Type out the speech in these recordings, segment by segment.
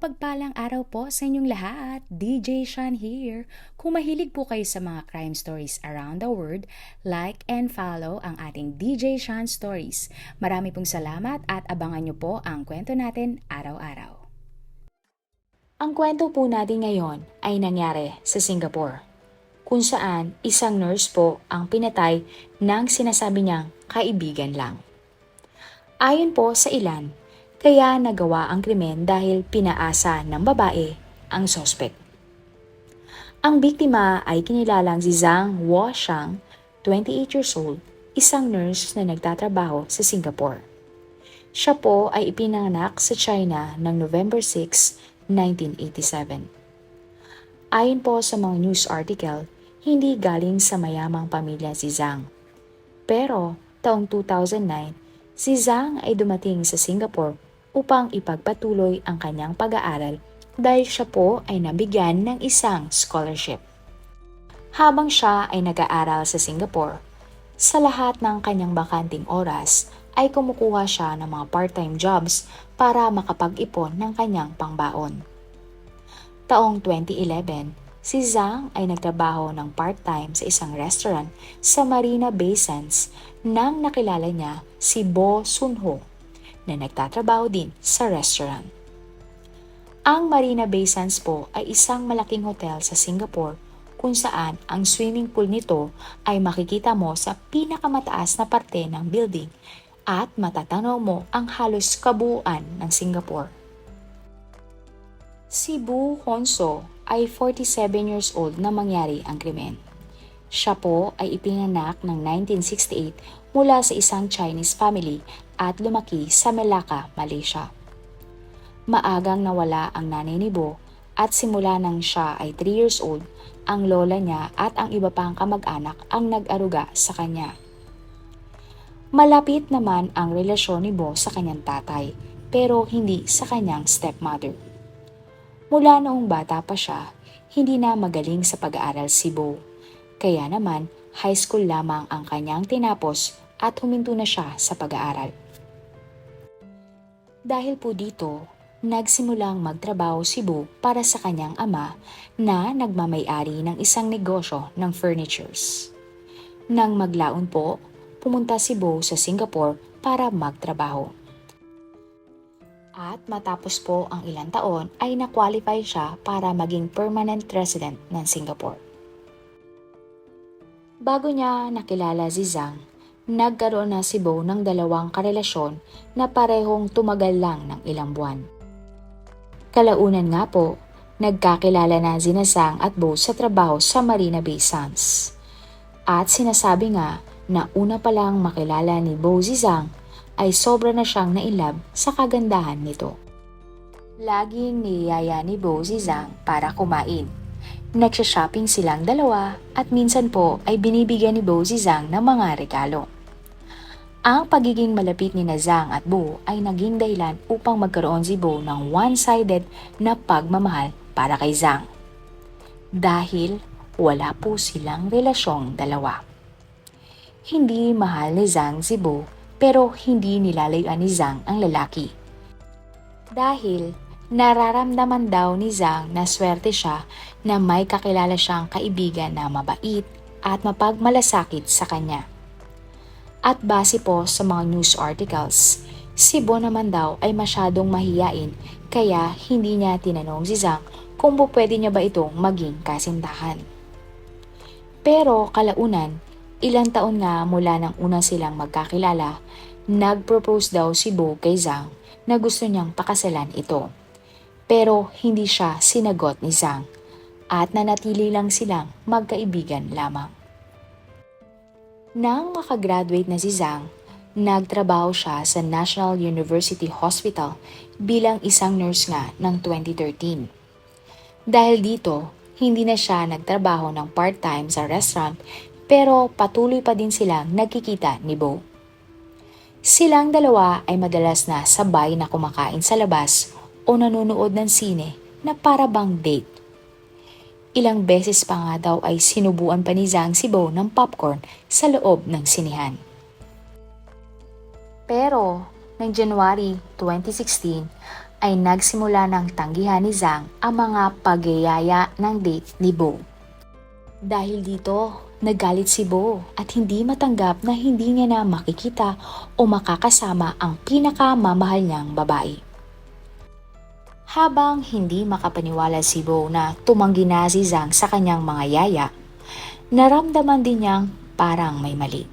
Mapagpalang araw po sa inyong lahat. DJ Sean here. Kung mahilig po kayo sa mga crime stories around the world, like and follow ang ating DJ Sean Stories. Marami pong salamat at abangan nyo po ang kwento natin araw-araw. Ang kwento po natin ngayon ay nangyari sa Singapore, kung saan isang nurse po ang pinatay ng sinasabi niyang kaibigan lang. Ayon po sa ilan, kaya nagawa ang krimen dahil pinaasa ng babae ang sospek. Ang biktima ay kinilalang si Zhang Guoshang, 28 years old, isang nurse na nagtatrabaho sa Singapore. Siya po ay ipinanganak sa China noong November 6, 1987. Ayon po sa mga news article, hindi galing sa mayamang pamilya si Zhang. Pero taong 2009, si Zhang ay dumating sa Singapore upang ipagpatuloy ang kanyang pag-aaral dahil siya po ay nabigyan ng isang scholarship. Habang siya ay nag-aaral sa Singapore, sa lahat ng kanyang bakanting oras ay kumukuha siya ng mga part-time jobs para makapag-ipon ng kanyang pangbaon. Taong 2011, si Zhang ay nagtrabaho ng part-time sa isang restaurant sa Marina Bay Sands nang nakilala niya si Bo Sunho na nagtatrabaho din sa restaurant. Ang Marina Bay Sands po ay isang malaking hotel sa Singapore kung saan ang swimming pool nito ay makikita mo sa pinakamataas na parte ng building at matatanaw mo ang halos kabuuan ng Singapore. Si Bu Honso ay 47 years old na mangyari ang krimen. Siya po ay ipinanganak ng 1968 mula sa isang Chinese family at lumaki sa Melaka, Malaysia. Maagang nawala ang nanay ni Bo at simula nang siya ay 3 years old, ang lola niya at ang iba pang kamag-anak ang nag-aruga sa kanya. Malapit naman ang relasyon ni Bo sa kanyang tatay, pero hindi sa kanyang stepmother. Mula noong bata pa siya, hindi na magaling sa pag-aaral si Bo. Kaya naman, high school lamang ang kanyang tinapos at huminto na siya sa pag-aaral. Dahil po dito, nagsimulang magtrabaho si Bo para sa kanyang ama na nagmamay-ari ng isang negosyo ng furnitures. Nang maglaon po, pumunta si Bo sa Singapore para magtrabaho. At matapos po ang ilang taon ay na-qualify siya para maging permanent resident ng Singapore. Bago niya nakilala si Zhang, nagkaroon na si Bo ng dalawang karelasyon na parehong tumagal lang ng ilang buwan. Kalaunan nga po, nagkakilala na sina Zhang at Bo sa trabaho sa Marina Bay Sands. At sinasabi nga na una pa lang makilala ni Bo si Zhang ay sobra na siyang nailab sa kagandahan nito. Laging niyaya ni Bo si Zhang para kumain. Nagsha-shopping silang dalawa at minsan po ay binibigyan ni Bo si Zhang ng mga regalo. Ang pagiging malapit ni Zhang at Bo ay naging dahilan upang magkaroon si Bo ng one-sided na pagmamahal para kay Zhang. Dahil wala po silang relasyong dalawa. Hindi mahal ni Zhang si Bo pero hindi nilalayuan ni Zhang ang lalaki. Dahil nararamdaman daw ni Zhang na swerte siya na may kakilala siyang kaibigan na mabait at mapagmalasakit sa kanya. At base po sa mga news articles, si Bo naman daw ay masyadong mahiyain kaya hindi niya tinanong si Zhang kung pwede niya ba itong maging kasintahan. Pero kalaunan, ilang taon nga mula nang una silang magkakilala, nag-propose daw si Bo kay Zhang na gusto niyang pakasalan ito. Pero hindi siya sinagot ni Zhang at nanatili lang silang magkaibigan lamang. Nang makagraduate na si Zhang, nagtrabaho siya sa National University Hospital bilang isang nurse nga ng 2013. Dahil dito, hindi na siya nagtrabaho ng part-time sa restaurant pero patuloy pa din silang nagkikita ni Bo. Silang dalawa ay madalas na sabay na kumakain sa labas o nanonood ng sine na para bang date. Ilang beses pa nga daw ay sinubuan pa ni Zhang si Bo ng popcorn sa loob ng sinihan. Pero, noong January 2016 ay nagsimula ng tanggihan ni Zhang ang mga pagyayaya ng date ni Bo. Dahil dito, nagalit si Bo at hindi matanggap na hindi niya na makikita o makakasama ang pinakamamahal niyang babae. Habang hindi makapaniwala si Bo na tumanggi na si Zhang sa kanyang mga yaya, naramdaman din niyang parang may mali.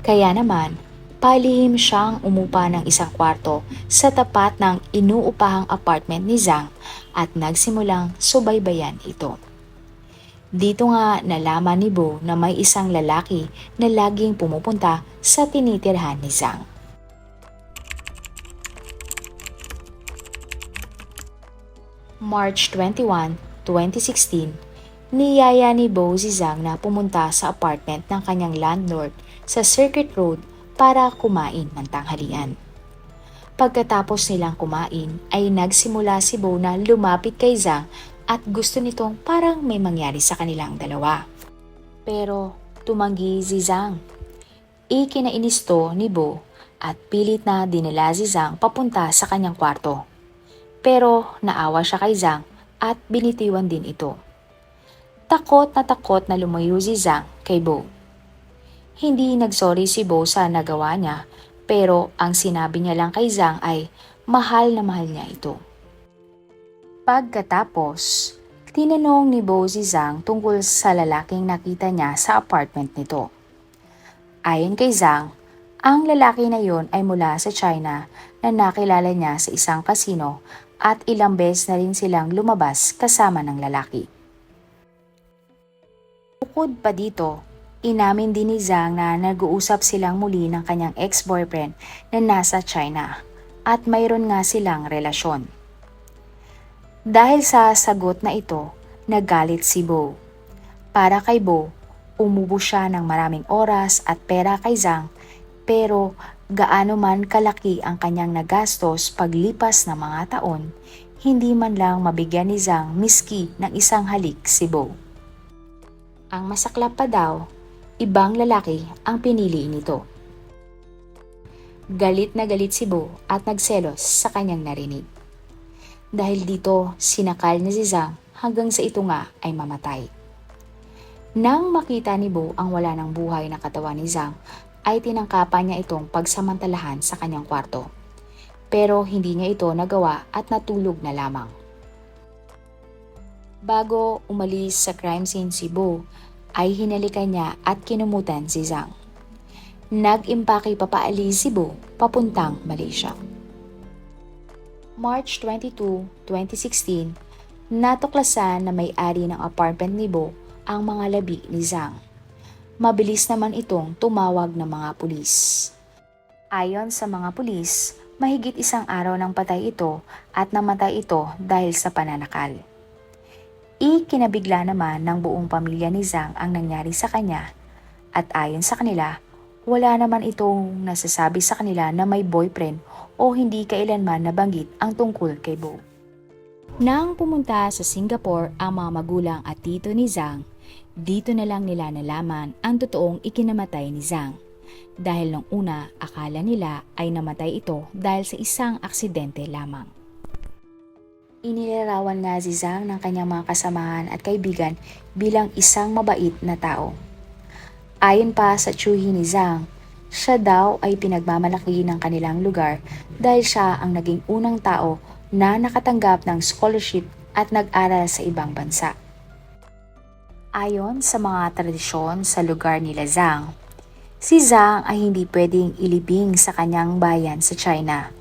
Kaya naman, palihim siyang umupa ng isang kwarto sa tapat ng inuupahang apartment ni Zhang at nagsimulang subaybayan ito. Dito nga nalaman ni Bo na may isang lalaki na laging pumupunta sa tinitirhan ni Zhang. March 21, 2016, niyaya ni Bo si Zhang na pumunta sa apartment ng kanyang landlord sa Circuit Road para kumain ng tanghalian. Pagkatapos nilang kumain ay nagsimula si Bo na lumapit kay Zhang at gusto nitong parang may mangyari sa kanilang dalawa. Pero tumanggi si Zhang. Ikinainis to ni Bo at pilit na dinala si Zhang papunta sa kanyang kwarto. Pero naawa siya kay Zhang at binitiwan din ito. Takot na lumayo si Zhang kay Bo. Hindi nagsorry si Bo sa nagawa niya, pero ang sinabi niya lang kay Zhang ay mahal na mahal niya ito. Pagkatapos, tinanong ni Bo si Zhang tungkol sa lalaking nakita niya sa apartment nito. Ayon kay Zhang, ang lalaki na yon ay mula sa China na nakilala niya sa isang kasino at ilang beses na rin silang lumabas kasama ng lalaki. Bukod pa dito, inamin din ni Zhang na nag-uusap silang muli ng kanyang ex-boyfriend na nasa China at mayroon nga silang relasyon. Dahil sa sagot na ito, nagalit si Bo. Para kay Bo, umubo siya ng maraming oras at pera kay Zhang, pero gaano man kalaki ang kanyang nagastos paglipas ng mga taon, hindi man lang mabigyan ni Zhang miski ng isang halik si Bo. Ang masaklap pa daw, ibang lalaki ang pinili nito. Galit na galit si Bo at nagselos sa kanyang narinig. Dahil dito, sinakal niya si Zhang hanggang sa ito nga ay mamatay. Nang makita ni Bo ang wala ng buhay na katawan ni Zhang, ay tinangkapan niya itong pagsamantalahan sa kanyang kwarto. Pero hindi niya ito nagawa at natulog na lamang. Bago umalis sa crime scene si Bo, ay hinalikan niya at kinumutan si Zhang. Nag-impake papaalis si Bo papuntang Malaysia. March 22, 2016, natuklasan na may-ari ng apartment ni Bo ang mga labi ni Zhang. Mabilis naman itong tumawag ng mga pulis. Ayon sa mga pulis, mahigit isang araw nang patay ito at namatay ito dahil sa pananakal. Ikinabigla naman ng buong pamilya ni Zhang ang nangyari sa kanya at ayon sa kanila, wala naman itong nasasabi sa kanila na may boyfriend o hindi kailanman nabanggit ang tungkol kay Bo. Nang pumunta sa Singapore ang mga magulang at tito ni Zhang, dito na lang nila nalaman ang totoong ikinamatay ni Zhang. Dahil nung una, akala nila ay namatay ito dahil sa isang aksidente lamang. Inilarawan nga si Zhang ng kanyang mga kasamahan at kaibigan bilang isang mabait na tao. Ayon pa sa tiyuhi ni Zhang, siya daw ay pinagmamalaki ng kanilang lugar dahil siya ang naging unang tao na nakatanggap ng scholarship at nag-aral sa ibang bansa. Ayon sa mga tradisyon sa lugar nila Zhang, si Zhang ay hindi pwedeng ilibing sa kanyang bayan sa China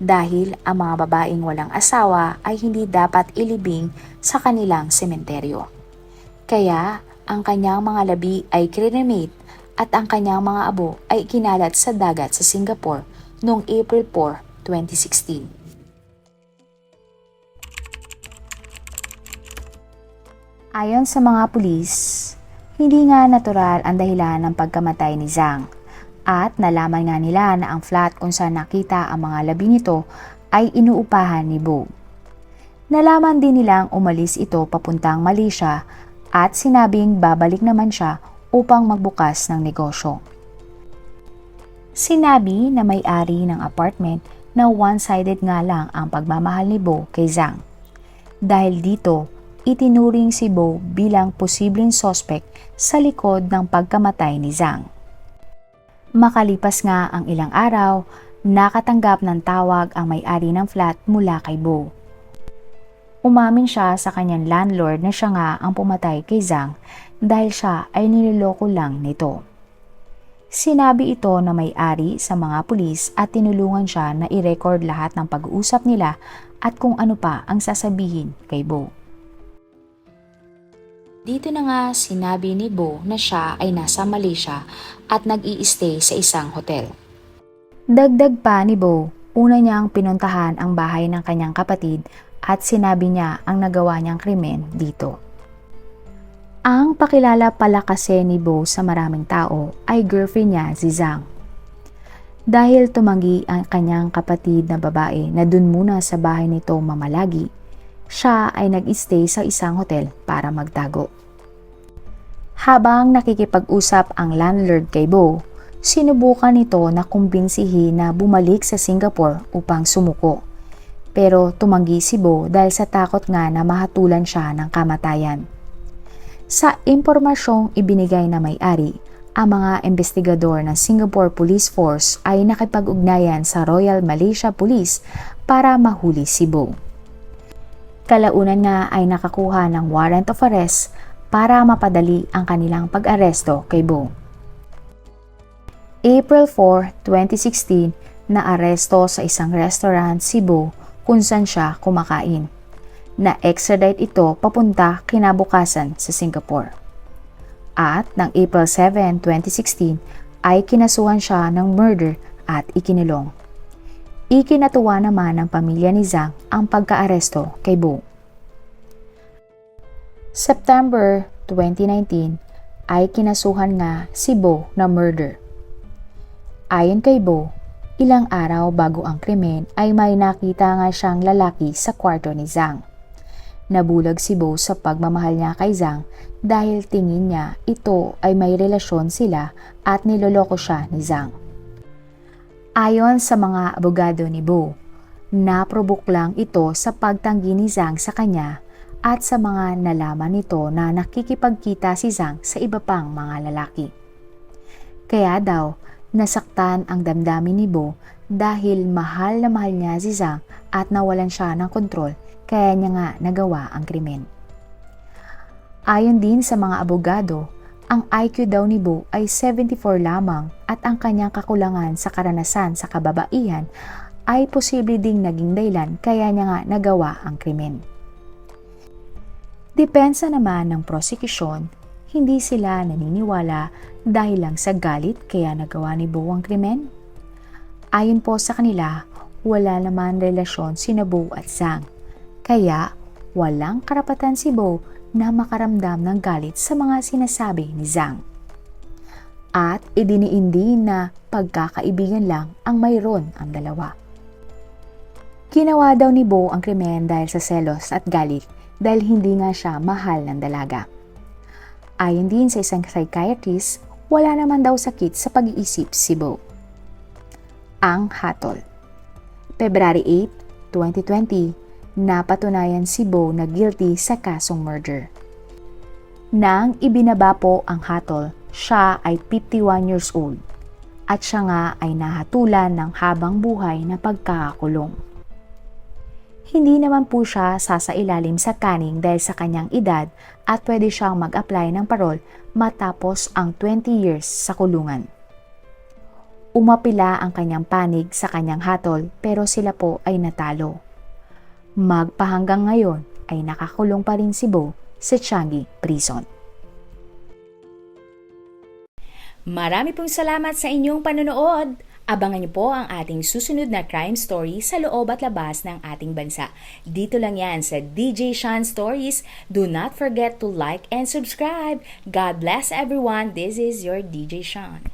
dahil ang mga babaeng walang asawa ay hindi dapat ilibing sa kanilang sementeryo. Kaya ang kanyang mga labi ay cremate at ang kanyang mga abo ay kinalat sa dagat sa Singapore noong April 4, 2016. Ayon sa mga pulis, hindi nga natural ang dahilan ng pagkamatay ni Zhang at nalaman nga nila na ang flat kung saan nakita ang mga labi nito ay inuupahan ni Bo. Nalaman din nilang umalis ito papuntang Malaysia at sinabing babalik naman siya upang magbukas ng negosyo. Sinabi na may-ari ng apartment na one-sided nga lang ang pagmamahal ni Bo kay Zhang. Dahil dito, itinuring si Bo bilang posibleng suspect sa likod ng pagkamatay ni Zhang. Makalipas nga ang ilang araw, nakatanggap ng tawag ang may-ari ng flat mula kay Bo. Umamin siya sa kanyang landlord na siya nga ang pumatay kay Zhang dahil siya ay niloloko lang nito. Sinabi ito na may-ari sa mga pulis at tinulungan siya na i-record lahat ng pag-uusap nila at kung ano pa ang sasabihin kay Bo. Dito na nga sinabi ni Bo na siya ay nasa Malaysia at nag-i-stay sa isang hotel. Dagdag pa ni Bo, una niyang pinuntahan ang bahay ng kanyang kapatid at sinabi niya ang nagawa niyang krimen dito. Ang pakilala pala kasi ni Bo sa maraming tao ay girlfriend niya si Zhang. Dahil tumanggi ang kanyang kapatid na babae na dun muna sa bahay nito mamalagi, siya ay nag-stay sa isang hotel para magtago. Habang nakikipag-usap ang landlord kay Bo, sinubukan nito na kumbinsihin na bumalik sa Singapore upang sumuko. Pero tumanggi si Bo dahil sa takot nga na mahatulan siya ng kamatayan. Sa impormasyong ibinigay na may-ari, ang mga investigador ng Singapore Police Force ay nakipag-ugnayan sa Royal Malaysia Police para mahuli si Bo. Kalaunan nga ay nakakuha ng warrant of arrest para mapadali ang kanilang pag-aresto kay Bo. April 4, 2016, naaresto sa isang restaurant si Bo kung saan siya kumakain. Na-extradite ito papunta kinabukasan sa Singapore. At ng April 7, 2016 ay kinasuhan siya ng murder at ikinulong. Ikinatuwa naman ng pamilya ni Zhang ang pagkaaresto kay Bo. September 2019 ay kinasuhan nga si Bo na murder. Ayon kay Bo, ilang araw bago ang krimen ay may nakita nga siyang lalaki sa kwarto ni Zhang. Nabulag si Bo sa pagmamahal niya kay Zhang dahil tingin niya ito ay may relasyon sila at niloloko siya ni Zhang. Ayon sa mga abogado ni Bo, naprovoke lang ito sa pagtanggi ni Zhang sa kanya at sa mga nalaman nito na nakikipagkita si Zhang sa iba pang mga lalaki. Kaya daw, nasaktan ang damdamin ni Bo dahil mahal na mahal niya si Zhang at nawalan siya ng kontrol kaya niya nga nagawa ang krimen. Ayon din sa mga abogado, ang IQ daw ni Bo ay 74 lamang at ang kanyang kakulangan sa karanasan sa kababaihan ay posible ding naging dahilan kaya niya nga nagawa ang krimen. Depensa naman ng prosekusyon, hindi sila naniniwala dahil lang sa galit kaya nagawa ni Bo ang krimen. Ayon po sa kanila, wala naman relasyon sina Bo at Zhang, kaya walang karapatan si Bo na makaramdam ng galit sa mga sinasabi ni Zhang. At idiniin din na pagkakaibigan lang ang mayroon ang dalawa. Ginawa daw ni Bo ang krimen dahil sa selos at galit dahil hindi nga siya mahal ng dalaga. Ayon din sa isang psychiatrist, wala naman daw sakit sa pag-iisip si Bo. Ang hatol. February 8, 2020, napatunayan si Bo na guilty sa kasong murder. Nang ibinaba po ang hatol, siya ay 51 years old at siya nga ay nahatulan ng habang buhay na pagkakakulong. Hindi naman po siya sasailalim sa kaning dahil sa kanyang edad at pwede siyang mag-apply ng parol matapos ang 20 years sa kulungan. Umapila ang kanyang panig sa kanyang hatol pero sila po ay natalo. Magpahanggang ngayon ay nakakulong pa rin si Bo sa Changi Prison. Marami pong salamat sa inyong panonood. Abangan niyo po ang ating susunod na crime story sa loob at labas ng ating bansa. Dito lang yan sa DJ Sean Stories. Do not forget to like and subscribe. God bless everyone. This is your DJ Sean.